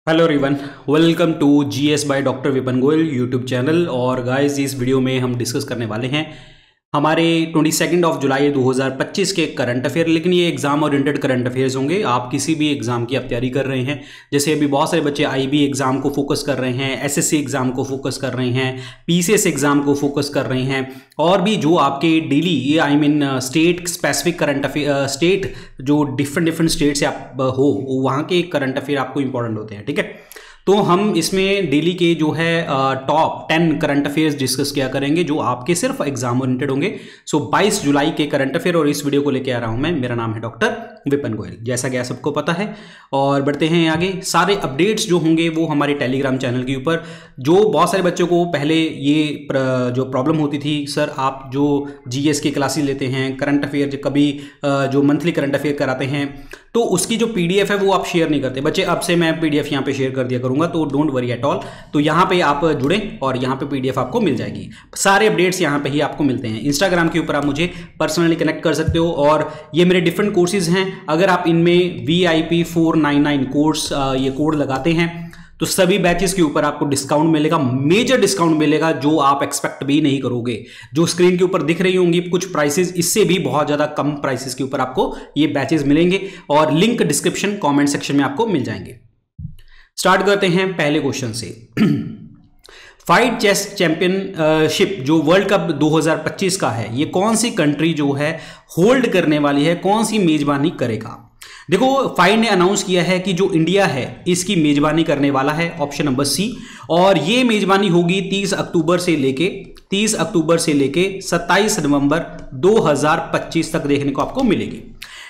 Hello everyone, welcome to GS by doctor Vipin Goyal YouTube channel. और guys, इस video में हम डिस्कस करने वाले हैं हमारे 22 जुलाई 2025 के करंट अफेयर। लेकिन ये एग्जाम ओरिएंटेड करंट अफेयर्स होंगे। आप किसी भी एग्जाम की आप तैयारी कर रहे हैं, जैसे अभी बहुत सारे बच्चे आईबी एग्जाम को फोकस कर रहे हैं, एसएससी एग्जाम को फोकस कर रहे हैं, पीसीएस एग्जाम को फोकस कर रहे हैं, और भी जो आपके डेली ये state specific current affair, state जो डिफरेंट स्टेट से आप हो वहाँ के करंट अफेयर आपको इंपॉर्टेंट होते हैं। ठीक है, तो हम इसमें डेली के जो है टॉप 10 करंट अफेयर्स डिस्कस किया करेंगे जो आपके सिर्फ एग्जाम ओरिएंटेड होंगे। सो 22 जुलाई के करंट अफेयर और इस वीडियो को लेके आ रहा हूं मैं। मेरा नाम है डॉक्टर विपिन गोयल, जैसा कि सबको पता है। और बढ़ते हैं आगे। सारे अपडेट्स जो होंगे वो हमारे टेलीग्राम चैनल के ऊपर। जो बहुत सारे बच्चों को पहले ये जो प्रॉब्लम होती थी, सर आप जो जीएस की क्लासेस लेते हैं, करंट अफेयर कभी जो मंथली करंट अफेयर कराते हैं, तो उसकी जो पीडीएफ है वो आप शेयर नहीं करते। बच्चे, अब से मैं पीडीएफ यहाँ पे शेयर कर दिया करूंगा, तो डोंट वरी एट ऑल। तो यहाँ पे आप जुड़ें और यहाँ पे पीडीएफ आपको मिल जाएगी। सारे अपडेट्स यहाँ पे ही आपको मिलते हैं। इंस्टाग्राम के ऊपर आप मुझे पर्सनली कनेक्ट कर सकते हो। और ये मेरे डिफरेंट कोर्सेज हैं। अगर आप इनमें VIP 499 कोर्स ये कोड लगाते हैं तो सभी बैचेस के ऊपर आपको डिस्काउंट मिलेगा, मेजर डिस्काउंट मिलेगा, जो आप एक्सपेक्ट भी नहीं करोगे। जो स्क्रीन के ऊपर दिख रही होंगी कुछ प्राइसेस, इससे भी बहुत ज्यादा कम प्राइसेस के ऊपर आपको ये बैचेस मिलेंगे। और लिंक डिस्क्रिप्शन कमेंट सेक्शन में आपको मिल जाएंगे। स्टार्ट करते हैं पहले क्वेश्चन से। फाइट चेस चैंपियनशिप जो वर्ल्ड कप 2025 का है, ये कौन सी कंट्री जो है होल्ड करने वाली है, कौन सी मेजबानी करेगा? देखो, फाइड ने अनाउंस किया है कि जो इंडिया है इसकी मेजबानी करने वाला है, ऑप्शन नंबर सी। और ये मेजबानी होगी 30 अक्टूबर से लेके 27 नवंबर 2025 तक देखने को आपको मिलेगी।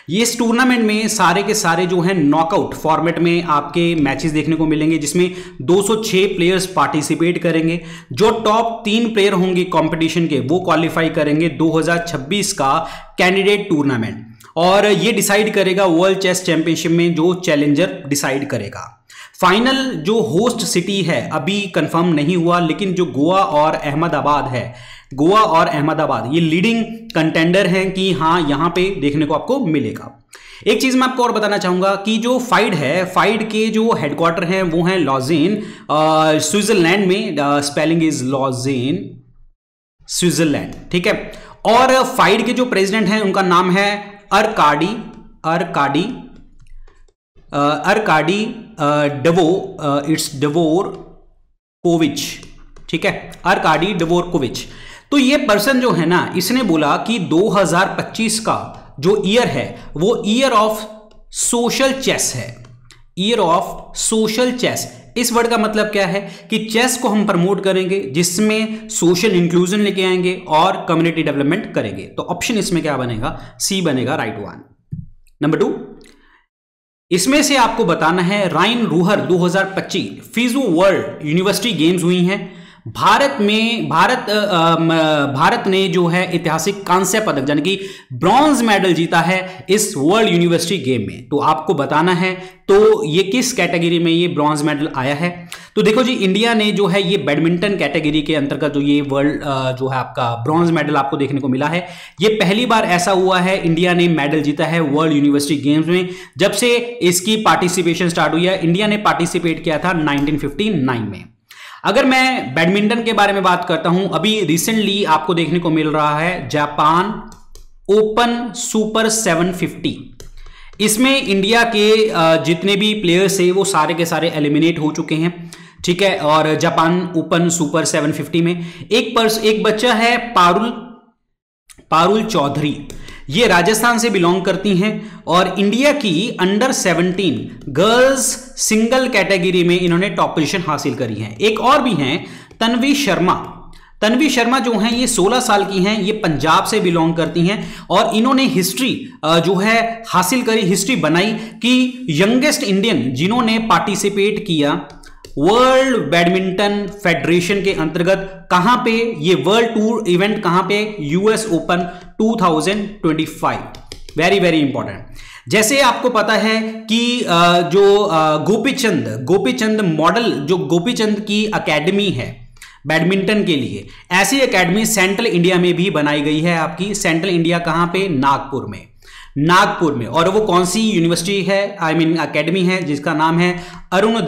ये इस टूर्नामेंट में सारे के सारे जो हैं नॉकआउट फॉर्मेट में आपके मैचेस देखने को मिलेंगे, जिसमें 206 प्लेयर्स पार्टिसिपेट करेंगे। जो टॉप 3 प्लेयर होंगे कंपटीशन के वो क्वालिफाई करेंगे 2026 का कैंडिडेट टूर्नामेंट। और ये डिसाइड करेगा वर्ल्ड चेस चैंपियनशिप में जो चैलेंजर डिसाइड करेगा। फाइनल जो होस्ट सिटी है अभी कंफर्म नहीं हुआ, लेकिन जो गोवा और अहमदाबाद है, गोवा और अहमदाबाद ये लीडिंग कंटेंडर हैं कि हाँ यहां पे देखने को आपको मिलेगा। एक चीज मैं आपको और बताना चाहूंगा कि जो फाइड है, फाइड के जो हेडक्वार्टर हैं वो हैं लॉजेन, स्विट्जरलैंड में। Spelling is Lausanne, Switzerland. ठीक है। और फाइड के जो प्रेसिडेंट हैं उनका नाम है अरकाडी डवोरकोविच। ठीक है, अरकाडी डवोरकोविच। तो ये पर्सन जो है ना, इसने बोला कि 2025 का जो ईयर है वो ईयर ऑफ सोशल चेस है। ईयर ऑफ सोशल चेस, इस वर्ड का मतलब क्या है कि चेस को हम प्रमोट करेंगे, जिसमें सोशल इंक्लूजन लेके आएंगे और कम्युनिटी डेवलपमेंट करेंगे। तो ऑप्शन इसमें क्या बनेगा? सी बनेगा, राइट वन। नंबर 2, इसमें से आपको बताना है राइन रूहर 2025 फिजू वर्ल्ड यूनिवर्सिटी गेम्स हुई हैं। भारत ने जो है ऐतिहासिक कांस्य पदक यानी कि ब्रॉन्ज मेडल जीता है इस वर्ल्ड यूनिवर्सिटी गेम में। तो आपको बताना है तो ये किस कैटेगरी में ये ब्रॉन्ज मेडल आया है। तो देखो जी, इंडिया ने जो है ये बैडमिंटन कैटेगरी के अंतर्गत जो ये वर्ल्ड जो है आपका ब्रॉन्ज मेडल आपको देखने को मिला है। ये पहली बार ऐसा हुआ है इंडिया ने मेडल जीता है वर्ल्ड यूनिवर्सिटी गेम्स में। जब से इसकी पार्टिसिपेशन स्टार्ट हुई है, इंडिया ने पार्टिसिपेट किया था 1959 में। अगर मैं बैडमिंटन के बारे में बात करता हूं, अभी रिसेंटली आपको देखने को मिल रहा है जापान ओपन सुपर 750। इसमें इंडिया के जितने भी प्लेयर्स थे वो सारे के सारे एलिमिनेट हो चुके हैं। ठीक है। और जापान ओपन सुपर 750 में एक बच्चा है पारुल चौधरी, ये राजस्थान से बिलोंग करती हैं और इंडिया की अंडर 17 गर्ल्स सिंगल कैटेगरी में इन्होंने टॉप पोजीशन हासिल करी है। एक और भी हैं तन्वी शर्मा जो हैं ये 16 साल की हैं, ये पंजाब से बिलोंग करती हैं और इन्होंने हिस्ट्री जो है हासिल करी, हिस्ट्री बनाई कि यंगेस्ट इंडियन जिन्होंने पार्टिसिपेट किया वर्ल्ड बैडमिंटन फेडरेशन के अंतर्गत। कहां पे ये वर्ल्ड टूर इवेंट कहां पे? US open 2025। Very very important. जैसे आपको पता है कि जो गोपीचंद मॉडल, जो गोपीचंद की एकेडमी है बैडमिंटन के लिए, ऐसी एकेडमी सेंट्रल इंडिया में भी बनाई गई है आपकी। सेंट्रल इंडिया कहां पे? नागपुर में। नागपुर में। और वो कौन सी यूनिवर्सिटी है, आई मीन अकेडमी है, जिसका नाम है अरुण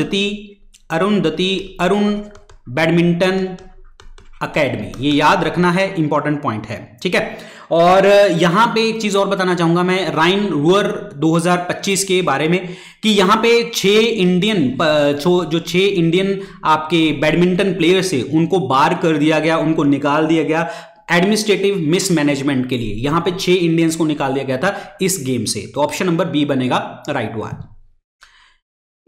बैडमिंटन अकेडमी। ये याद रखना है, इंपॉर्टेंट पॉइंट है, ठीक है। और यहां पे एक चीज और बताना चाहूंगा मैं राइन रूअर 2025 के बारे में, कि यहां पे 6 इंडियन आपके बैडमिंटन प्लेयर्स है उनको बार कर दिया गया, उनको निकाल दिया गया एडमिनिस्ट्रेटिव मिसमैनेजमेंट के लिए। यहां पे 6 इंडियंस को निकाल दिया गया था इस गेम से। तो ऑप्शन नंबर बी बनेगा राइट वन।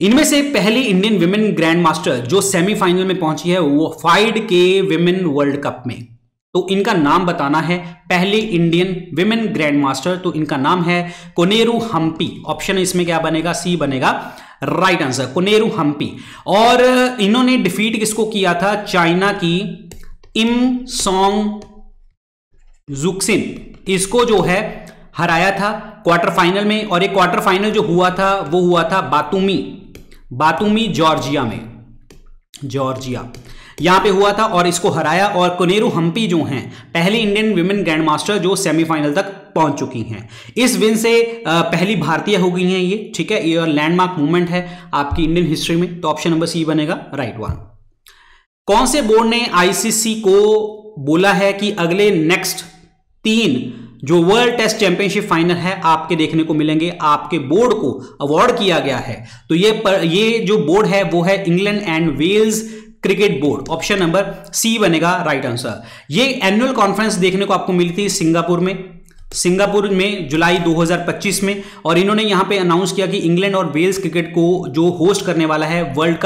इनमें से पहली इंडियन विमेन ग्रैंड मास्टर जो सेमीफाइनल में पहुंची है वो फाइड के विमेन वर्ल्ड कप में। तो इनका नाम बताना है, पहली इंडियन विमेन ग्रैंड मास्टर, तो इनका नाम है कोनेरू हम्पी। ऑप्शन इसमें क्या बनेगा, सी बनेगा राइट आंसर, कोनेरू हम्पी। और इन्होंने डिफीट किसको किया था, चाइना की इम सॉन्ग जुक्सिन, इसको जो है हराया था क्वार्टर फाइनल में। और एक क्वार्टर फाइनल जो हुआ था वो हुआ था बातूमी जॉर्जिया में, जॉर्जिया यहां पे हुआ था और इसको हराया। और कोनेरू हम्पी जो हैं पहली इंडियन विमेन ग्रैंड मास्टर जो सेमीफाइनल तक पहुंच चुकी हैं। इस विन से पहली भारतीय हो गई हैं ये, ठीक है। ये लैंडमार्क मूवमेंट है आपकी इंडियन हिस्ट्री में। तो ऑप्शन नंबर सी बनेगा राइट वन। कौन से बोर्ड ने आईसीसी को बोला है कि अगले नेक्स्ट 3 जो वर्ल्ड टेस्ट चैंपियनशिप फाइनल है आपके देखने को मिलेंगे, आपके बोर्ड को अवार्ड किया गया है। तो ये जो बोर्ड है वो है England and Wales cricket board. Option number C बनेगा राइट आंसर। ये एनुअल कॉन्फ्रेंस देखने को आपको मिली थी सिंगापुर में जुलाई 2025 में। और इन्होंने यहां पे अनाउंस किया कि इंग्लैंड और वेल्स क्रिकेट को जो होस्ट करने वाला है वर्ल्ड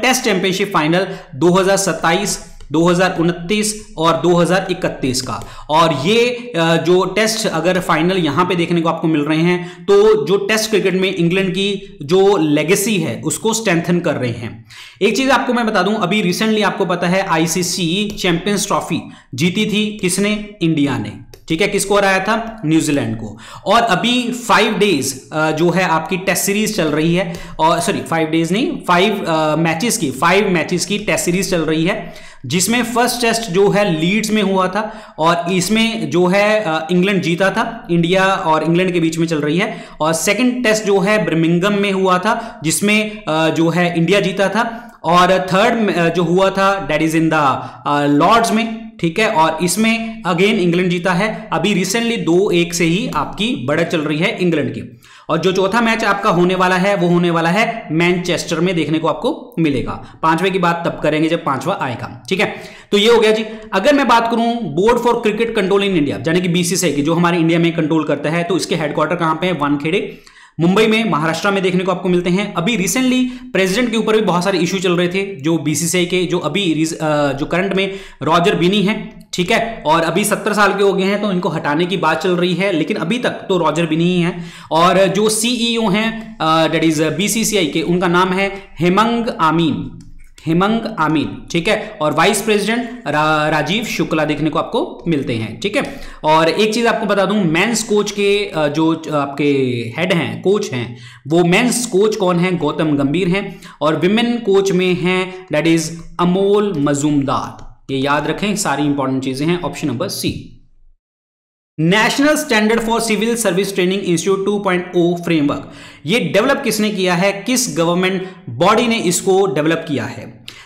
टेस्ट चैंपियनशिप फाइनल 2027, 2029 और 2031 का। और ये जो टेस्ट अगर फाइनल यहां पे देखने को आपको मिल रहे हैं तो जो टेस्ट क्रिकेट में इंग्लैंड की जो लेगेसी है उसको स्ट्रेंथन कर रहे हैं। एक चीज आपको मैं बता दूं, अभी रिसेंटली आपको पता है आईसीसी चैंपियंस ट्रॉफी जीती थी किसने, इंडिया ने, ठीक है। किसको हराया था, न्यूजीलैंड को। और अभी 5 डेज जो है आपकी टेस्ट सीरीज चल रही है, और सॉरी 5 डेज नहीं, 5 मैचेस की टेस्ट सीरीज चल रही है, जिसमें फर्स्ट टेस्ट जो है लीड्स में हुआ था और इसमें जो है इंग्लैंड जीता था, इंडिया और इंग्लैंड के बीच में चल रही है। और सेकंड टेस्ट जो है बर्मिंघम में हुआ था जिसमें जो है इंडिया जीता था। और थर्ड जो हुआ था that is in the Lord's में, ठीक है। और इसमें अगेन इंग्लैंड जीता है। अभी रिसेंटली 2-1 से ही आपकी बढ़त चल रही है इंग्लैंड की। और जो चौथा मैच आपका होने वाला है वो होने वाला है मैनचेस्टर में, देखने को आपको मिलेगा। 5वें की बात तब करेंगे जब 5वां आएगा, ठीक है। तो ये हो गया जी। अगर मैं बात करूं board for cricket control in India यानी कि बीसीसीआई की, जो हमारे इंडिया में कंट्रोल करता है, तो इसके हेडक्वार्टर कहां पे है, वानखेड़े मुंबई में, महाराष्ट्र में देखने को आपको मिलते हैं। अभी रिसेंटली प्रेसिडेंट के ऊपर भी बहुत सारे इश्यू चल रहे थे जो बीसीसीआई के, जो अभी जो करंट में रॉजर बिनी है, ठीक है। और अभी 70 साल के हो गए हैं तो इनको हटाने की बात चल रही है, लेकिन अभी तक तो रॉजर बिनी ही है। और जो सीईओ हैं दैट इज बीसीसीआई के, उनका नाम है हेमंग आमीन, ठीक है। और वाइस प्रेसिडेंट राजीव शुक्ला देखने को आपको मिलते हैं, ठीक है। और एक चीज आपको बता दूं, मेंस कोच के जो आपके हेड हैं, कोच हैं, वो मेंस कोच कौन है, गौतम गंभीर हैं। और विमेन कोच में हैं दैट इज अमोल मजूमदार। ये याद रखें, सारी इंपॉर्टेंट चीजें हैं। Option number C. National standard for civil service training institute 2.0 framework, ये डेवलप किसने किया है, किस गवर्नमेंट बॉडी ने इसको डेवलप किया है।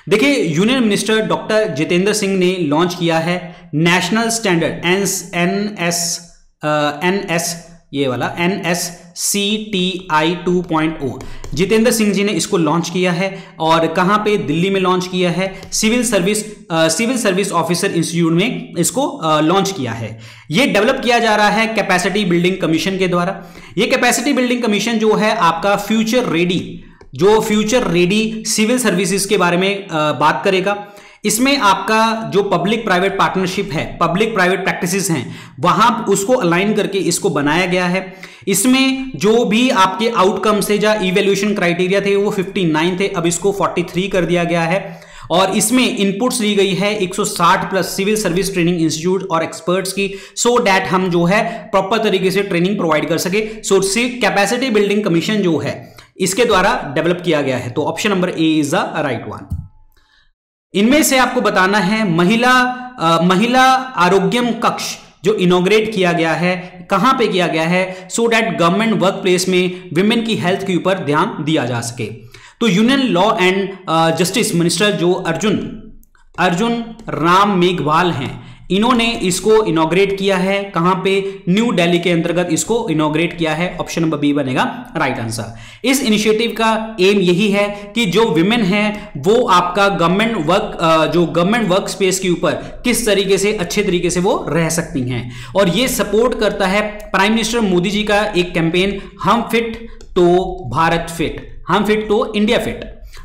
देखिए, union minister doctor Jitendra Singh ने लॉन्च किया है national standard NSCTI 2.0। Jitendra Singh ji ने इसको लॉन्च किया है। और कहां पे, दिल्ली में लॉन्च किया है, सिविल सर्विस ऑफिसर इंस्टीट्यूट में इसको लॉन्च किया है। ये डेवलप किया जा रहा है कैपेसिटी बिल्डिंग कमीशन के द्वारा। ये कैपेसिटी बिल्डिंग कमीशन जो है आपका फ्यूचर रेडी सिविल सर्विसेज के बारे में बात करेगा। इसमें आपका जो पब्लिक प्राइवेट पार्टनरशिप है, पब्लिक प्राइवेट प्रैक्टिसेस हैं, वहां उसको अलाइन करके इसको बनाया गया है। इसमें जो भी आपके आउटकम्स थे, जो इवैल्यूएशन क्राइटेरिया थे, वो 59 थे, अब इसको 43 कर दिया गया है। और इसमें इनपुट्स ली गई है 160 plus civil service training institute और एक्सपर्ट्स की, सो दैट हम जो है प्रॉपर तरीके से ट्रेनिंग प्रोवाइड कर सके। सो कैपेसिटी बिल्डिंग कमीशन जो है इसके द्वारा डेवलप किया गया है। तो option number A is the right one. इनमें से आपको बताना है महिला आरोग्यम कक्ष जो इनॉग्रेट किया गया है, कहां पे किया गया है, so that government work place में विमेन की हेल्थ के ऊपर ध्यान दिया जा सके। तो union law and justice minister जो अर्जुन राम मेघवाल हैं, इन्होंने इसको इनॉग्रेट किया है, कहां पे, न्यू दिल्ली के अंतर्गत इसको इनॉग्रेट किया है। ऑप्शन नंबर बी बनेगा राइट आंसर। इस इनिशिएटिव का एम यही है कि जो विमेन है वो आपका गवर्नमेंट वर्क स्पेस के ऊपर किस तरीके से अच्छे तरीके से वो रह सकती हैं, और ये सपोर्ट करता है प्राइम मिनिस्टर मोदी जी का एक कैंपेन, हम फिट तो भारत फिट, हम फिट तो इंडिया फिट,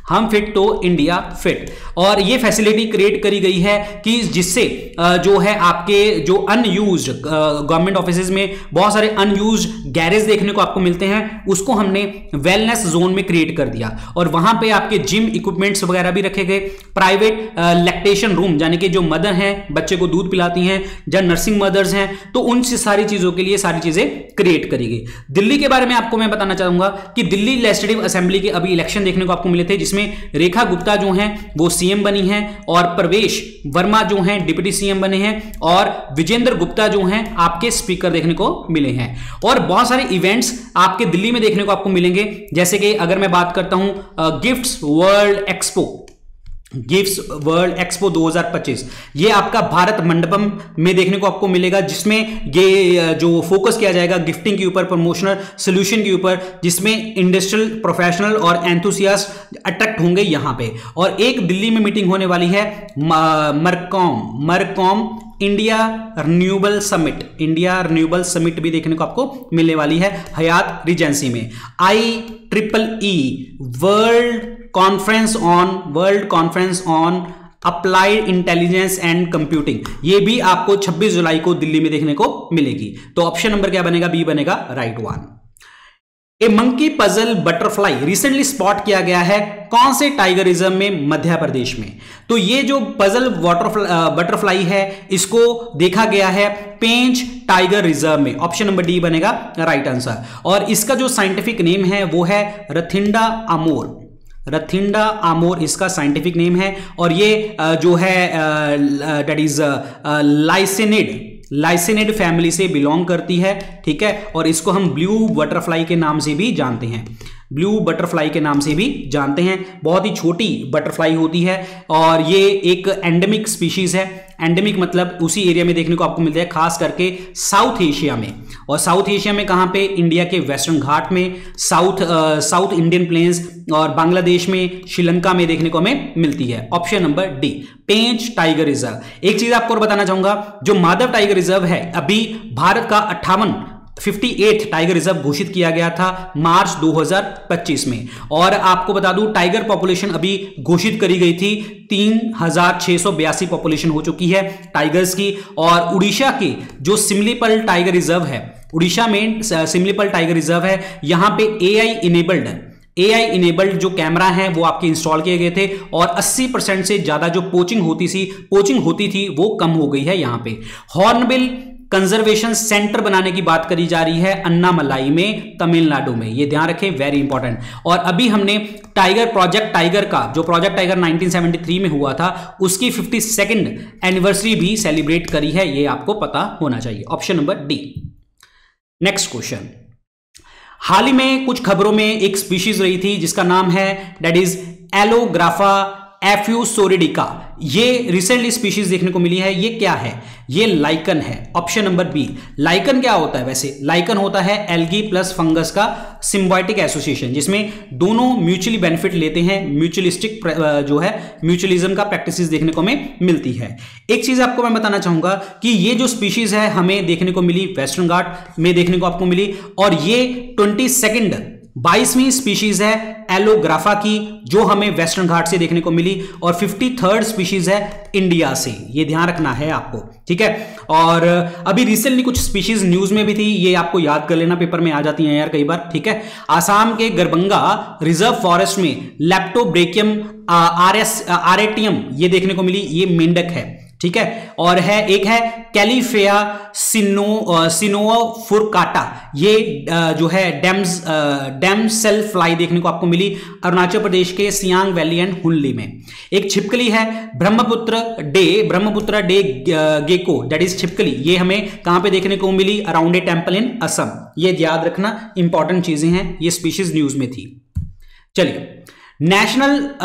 हम फिट तो इंडिया फिट। और ये फैसिलिटी क्रिएट करी गई है कि जिससे जो है आपके जो अनयूज्ड गवर्नमेंट ऑफिसेज में बहुत सारे अनयूज्ड गैरेज देखने को आपको मिलते हैं, उसको हमने वेलनेस जोन में क्रिएट कर दिया, और वहां पे आपके जिम इक्विपमेंट्स वगैरह भी रखे गए। प्राइवेट लैक्टेशन रूम, यानी कि जो मदर हैं बच्चे को दूध पिलाती हैं, जहां नर्सिंग मदर्स हैं, तो उन सारी चीजों के लिए सारी चीजें क्रिएट करी गई। दिल्ली के बारे में आपको मैं बताना चाहूंगा कि दिल्ली लेजिस्लेटिव असेंबली के अभी इलेक्शन देखने को आपको मिले थे, जिसमें रेखा गुप्ता जो हैं वो सीएम बनी हैं, और प्रवेश वर्मा जो हैं डिप्टी सीएम बने हैं, और विजेंद्र गुप्ता जो हैं आपके स्पीकर देखने को मिले हैं। और बहुत सारे इवेंट्स आपके दिल्ली में देखने को आपको मिलेंगे, जैसे कि अगर मैं बात करता हूं गिफ्ट्स वर्ल्ड एक्सपो 2025, ये आपका भारत मंडपम में देखने को आपको मिलेगा, जिसमें ये जो फोकस किया जाएगा गिफ्टिंग के ऊपर, प्रमोशनल सोल्यूशन के ऊपर, जिसमें इंडस्ट्रियल प्रोफेशनल और एंथुसियास्ट अट्रैक्ट होंगे यहां पे। और एक दिल्ली में मीटिंग होने वाली है मरकॉम इंडिया रिन्यूएबल समिट भी देखने को आपको मिलने वाली है हयात रिजेंसी में। IEEE world conference on applied intelligence and computing, ये भी आपको 26 जुलाई को दिल्ली में देखने को मिलेगी। तो ऑप्शन नंबर क्या बनेगा, बी बनेगा right one. A monkey puzzle butterfly recently spot किया गया है कौन से टाइगर रिजर्व में, मध्य प्रदेश में। तो ये जो पजल बटरफ्लाई है इसको देखा गया है पेंच टाइगर रिजर्व में। ऑप्शन नंबर डी बनेगा राइट आंसर। और इसका जो साइंटिफिक नेम है वो है रथिंडा आमोर इसका साइंटिफिक नेम है, और ये जो है दैट इज लाइसिनिड फैमिली से बिलोंग करती है, ठीक है। और इसको हम ब्लू बटरफ्लाई के नाम से भी जानते हैं, बहुत ही छोटी बटरफ्लाई होती है, और ये एक एंडेमिक स्पीशीज है। एंडेमिक मतलब उसी एरिया में देखने को आपको मिलता है, खास करके साउथ एशिया में। और साउथ एशिया में कहां पे, इंडिया के वेस्टर्न घाट में, साउथ इंडियन प्लेन्स और बांग्लादेश में, श्रीलंका में देखने को हमें मिलती है। ऑप्शन नंबर डी पेंच टाइगर रिजर्व। एक चीज आपको और बताना चाहूंगा, जो माधव टाइगर रिजर्व है अभी भारत का 58 टाइगर रिजर्व घोषित किया गया था मार्च 2025 में। और आपको बता दूं टाइगर पॉपुलेशन अभी घोषित करी गई थी 3682 पॉपुलेशन हो चुकी है टाइगर्स की। और उड़ीसा की जो सिमलीपल टाइगर रिजर्व है, उड़ीसा में सिमलीपल टाइगर रिजर्व है, यहां पे AI इनेबल्ड जो कैमरा हैं वो आपके इंस्टॉल किए गए थे, और 80% से ज्यादा जो पोचिंग होती थी वो कम हो गई है यहां पे। हॉर्नबिल कंजर्वेशन सेंटर बनाने की बात करी जा रही है अन्नामलाई में, तमिलनाडु में, ये ध्यान रखें, वेरी इंपॉर्टेंट। और अभी हमने प्रोजेक्ट टाइगर का, जो प्रोजेक्ट टाइगर 1973 में हुआ था, उसकी 52nd एनिवर्सरी भी सेलिब्रेट करी है, ये आपको पता होना चाहिए। Option number D. Next question, हाल ही में कुछ खबरों में एक स्पीशीज रही थी जिसका नाम है दैट इज एलोग्राफा एफ्यूसोरिडिका। ये रिसेंटली स्पीशीज देखने को मिली है, ये क्या है, ये लाइकन है। Option number B. लाइकन क्या होता है, वैसे लाइकन होता है एल्गी प्लस फंगस का सिम्बायोटिक एसोसिएशन, जिसमें दोनों म्यूचुअली बेनिफिट लेते हैं, म्यूचुअलिस्टिक जो है म्यूचुअलिज्म का प्रैक्टिसेस देखने को हमें मिलती है। एक चीज आपको मैं बताना चाहूंगा कि ये जो स्पीशीज है हमें देखने को मिली वेस्टर्न घाट में देखने को आपको मिली, और ये 22वीं स्पीशीज है एलोग्राफा की, जो हमें वेस्टर्न घाट से देखने को मिली, और 53rd स्पीशीज है इंडिया से, ये ध्यान रखना है आपको, ठीक है। और अभी रिसेंटली कुछ स्पीशीज न्यूज में भी थी, ये आपको याद कर लेना, पेपर में आ जाती हैं यार कई बार, ठीक है। आसाम के गरबंगा रिजर्व फॉरेस्ट में लेप्टोब्रेकियम आरेटियम ये देखने को मिली, ये मेंढक है, ठीक है। और है एक है कैलिफेरा सिनोफुरकाटा, ये जो है डैम सेल फ्लाई देखने को आपको मिली अरुणाचल प्रदेश के सियांग वैली एंड हुनली में। एक छिपकली है Brahmaputra day gecko, that is छिपकली, ये हमें कहां पे देखने को मिली? Around a temple in Assam. ये याद रखना, इंपॉर्टेंट चीजें हैं, ये स्पीशीज न्यूज में थी। चलिए, national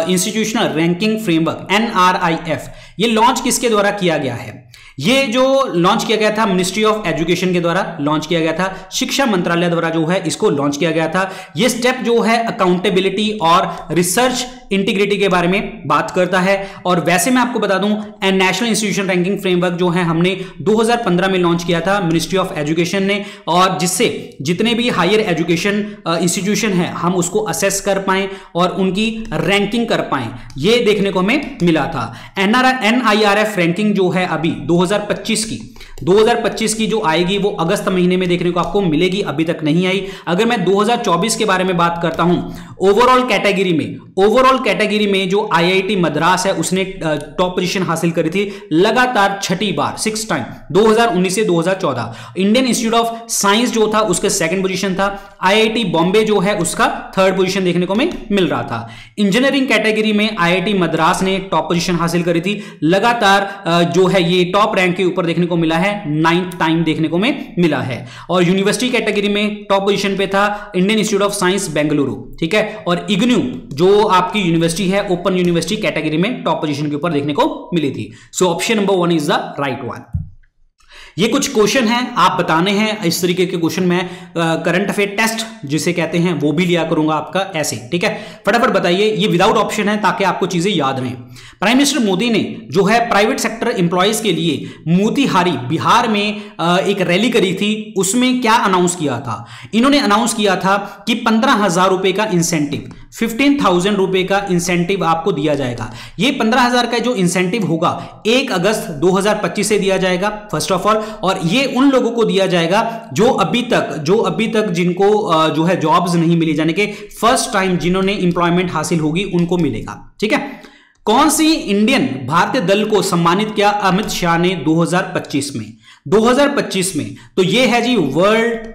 institutional ranking framework NRIF, ये लॉन्च किसके द्वारा किया गया है? ये जो लॉन्च किया गया था मिनिस्ट्री ऑफ एजुकेशन के द्वारा लॉन्च किया गया था, शिक्षा मंत्रालय द्वारा जो है इसको लॉन्च किया गया था। ये स्टेप जो है अकाउंटेबिलिटी और रिसर्च इंटीग्रिटी के बारे में बात करता है। और वैसे मैं आपको बता दूं, नेशनल इंस्टीट्यूशन रैंकिंग फ्रेमवर्क जो है हमने 2015 में लॉन्च किया था मिनिस्ट्री ऑफ एजुकेशन ने, और जिससे जितने भी हायर एजुकेशन इंस्टीट्यूशन है हम उसको असेस कर पाएं और उनकी रैंकिंग कर पाएं, ये देखने को हमें मिला था। NIRF रैंकिंग जो है अभी 2025 की जो आएगी वो अगस्त महीने में देखने को आपको मिलेगी, अभी तक नहीं आई। अगर मैं 2024 के बारे में बात करता हूं, ओवरऑल कैटेगरी में जो IIT मद्रास है उसने टॉप पोजीशन हासिल करी थी लगातार 6ठी बार, 6 टाइम, 2019 से 2014। इंडियन इंस्टीट्यूट ऑफ साइंस जो था उसके 2nd पोजीशन था। IIT बॉम्बे जो है उसका 3rd पोजीशन देखने को मिल रहा था। इंजीनियरिंग कैटेगरी में IIT मद्रास ने टॉप पोजीशन हासिल करी थी लगातार, जो है ये टॉप रैंक के ऊपर देखने को मिला है, 9th टाइम देखने को मिला है। और यूनिवर्सिटी कैटेगरी में टॉप पोजीशन पे था Indian Institute of science Bengaluru, ठीक है। और इग्नू जो आपकी यूनिवर्सिटी है, ओपन यूनिवर्सिटी कैटेगरी में टॉप पोजीशन के ऊपर देखने को मिली थी। So option number 1 is the right one. ये कुछ क्वेश्चन हैं, आप बताने हैं। इस तरीके के क्वेश्चन मैं करंट अफेयर टेस्ट जिसे कहते हैं वो भी लिया करूंगा आपका ऐसे, ठीक है। फटाफट बताइए, ये विदाउट ऑप्शन है ताकि आपको चीजें याद रहें। प्राइम मिनिस्टर मोदी ने जो है प्राइवेट सेक्टर एम्प्लॉयज के लिए मोतिहारी बिहार में एक रैली करी थी, उसमें क्या अनाउंस किया था? इन्होंने अनाउंस किया था कि 15,000 रुपए का इंसेंटिव, 15,000 रुपए का इंसेंटिव आपको दिया जाएगा। ये 15,000 का जो इंसेंटिव होगा 1 अगस्त 2025 से दिया जाएगा फर्स्ट ऑफ ऑल, और ये उन लोगों को दिया जाएगा जो अभी तक जिनको जो है जॉब्स नहीं मिली, यानी कि फर्स्ट टाइम जिन्होंने इंप्लॉयमेंट हासिल होगी उनको मिलेगा, ठीक है। कौन सी इंडियन भारतीय दल को सम्मानित किया अमित शाह ने 2025 में? तो ये है जी world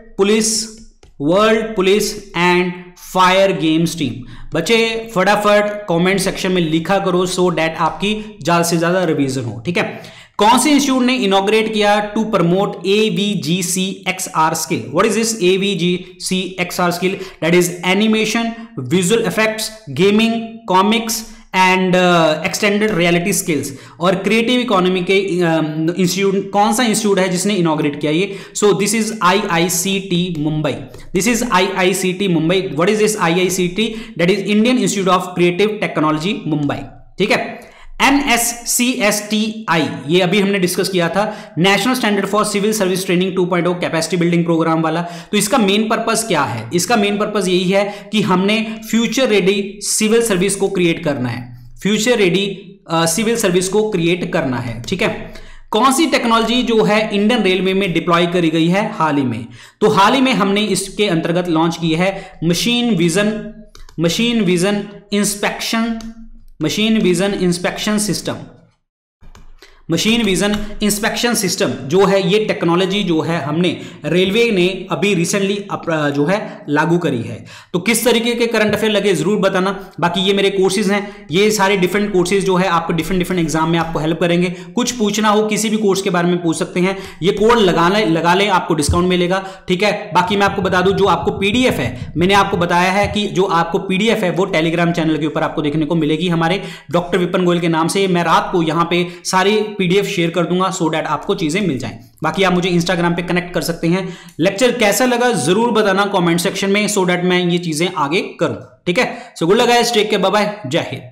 police and fire games team. बच्चे फटाफट कमेंट सेक्शन में लिखा करो सो दैट आपकी ज्यादा से ज्यादा रिवीजन हो, ठीक है। कौन से इंस्टीट्यूट ने इनॉग्रेट किया to promote AVGC XR skill? What is this AVGC XR skill? That is animation, visual effects, gaming, comics and extended reality skills. और क्रिएटिव इकोनॉमी के इंस्टीट्यूट, कौन सा इंस्टीट्यूट है जिसने इनॉग्रेट किया ये? So this is IICT Mumbai. What is this IICT? That is Indian Institute of Creative Technology Mumbai, ठीक है। NSCSTI, ये अभी हमने डिस्कस किया था, national standard for civil service training 2.0 capacity building programme वाला। तो इसका मेन पर्पस क्या है? इसका मेन पर्पस यही है कि हमने फ्यूचर रेडी सिविल सर्विस को क्रिएट करना है, ठीक है। कौन सी टेक्नोलॉजी जो है इंडियन रेलवे में डिप्लॉय करी गई है हाल ही में? तो हाल ही में हमने इसके अंतर्गत लॉन्च की है मशीन विजन इंस्पेक्शन सिस्टम जो है, ये टेक्नोलॉजी जो है हमने रेलवे ने अभी रिसेंटली जो है लागू करी है। तो किस तरीके के करंट अफेयर लगे जरूर बताना। बाकी ये मेरे कोर्सेज हैं, ये सारे डिफरेंट कोर्सेज जो है आपको डिफरेंट एग्जाम में आपको हेल्प करेंगे। कुछ पूछना हो किसी भी कोर्स के बारे में पूछ सकते हैं, ये कोड लगा ले आपको डिस्काउंट मिलेगा, ठीक है। बाकी मैं आपको बता दूं, जो आपको PDF है, मैंने आपको बताया है कि जो आपको PDF है वो टेलीग्राम चैनल के ऊपर आपको देखने को मिलेगी हमारे डॉक्टर विपिन गोयल के नाम से। मैं रात को यहाँ पे सारी PDF शेयर कर दूंगा सो दैट आपको चीजें मिल जाएं। बाकी आप मुझे इंस्टाग्राम पे कनेक्ट कर सकते हैं। लेक्चर कैसा लगा जरूर बताना कमेंट सेक्शन में सो दैट मैं ये चीजें आगे करूं, ठीक है। सो गुड लगा, टेक केयर, बाय बाय, जय हिंद।